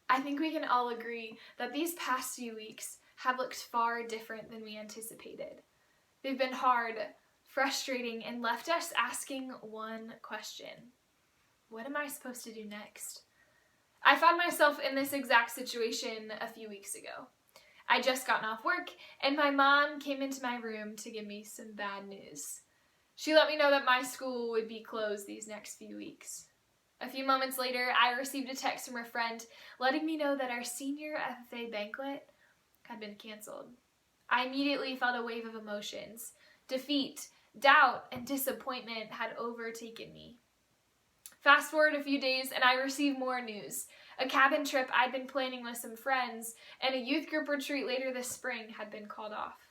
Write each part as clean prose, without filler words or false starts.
I think we can all agree that these past few weeks have looked far different than we anticipated. They've been hard, frustrating, and left us asking one question. What am I supposed to do next? I found myself in this exact situation a few weeks ago. I just gotten off work, and my mom came into my room to give me some bad news. She let me know that my school would be closed these next few weeks. A few moments later, I received a text from a friend letting me know that our senior FFA banquet had been canceled. I immediately felt a wave of emotions. Defeat, doubt, and disappointment had overtaken me. Fast forward a few days and I received more news. A cabin trip I'd been planning with some friends and a youth group retreat later this spring had been called off.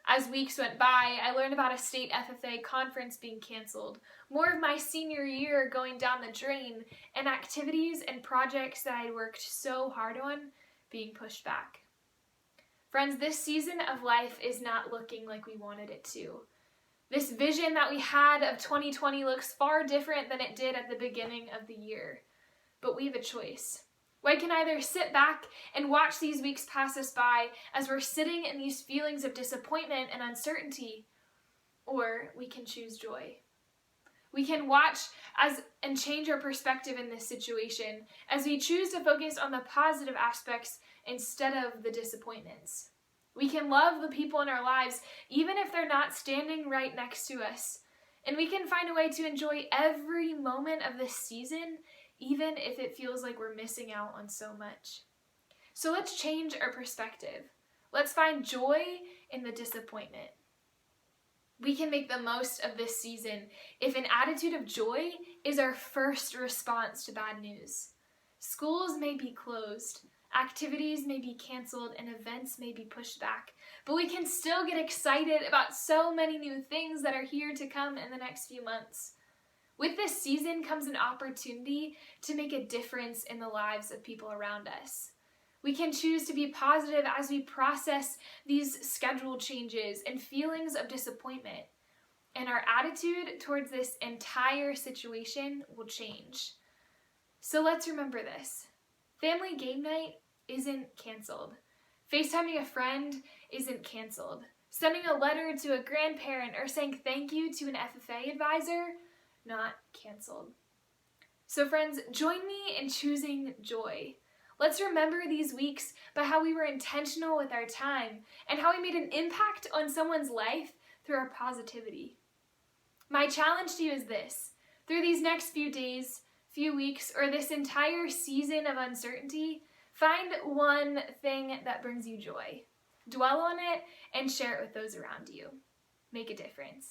As weeks went by, I learned about a state FFA conference being canceled, more of my senior year going down the drain, and activities and projects that I'd worked so hard on being pushed back. Friends, this season of life is not looking like we wanted it to. This vision that we had of 2020 looks far different than it did at the beginning of the year. But we have a choice. We can either sit back and watch these weeks pass us by as we're sitting in these feelings of disappointment and uncertainty, or we can choose joy. We can watch and change our perspective in this situation as we choose to focus on the positive aspects instead of the disappointments. We can love the people in our lives even if they're not standing right next to us. And we can find a way to enjoy every moment of this season even if it feels like we're missing out on so much. So let's change our perspective. Let's find joy in the disappointment. We can make the most of this season if an attitude of joy is our first response to bad news. Schools may be closed, activities may be canceled, and events may be pushed back, but we can still get excited about so many new things that are here to come in the next few months. With this season comes an opportunity to make a difference in the lives of people around us. We can choose to be positive as we process these schedule changes and feelings of disappointment. And our attitude towards this entire situation will change. So let's remember this. Family game night isn't canceled. FaceTiming a friend isn't canceled. Sending a letter to a grandparent or saying thank you to an FFA advisor, not canceled. So friends, join me in choosing joy. Let's remember these weeks by how we were intentional with our time and how we made an impact on someone's life through our positivity. My challenge to you is this: through these next few days, few weeks, or this entire season of uncertainty, find one thing that brings you joy. Dwell on it and share it with those around you. Make a difference.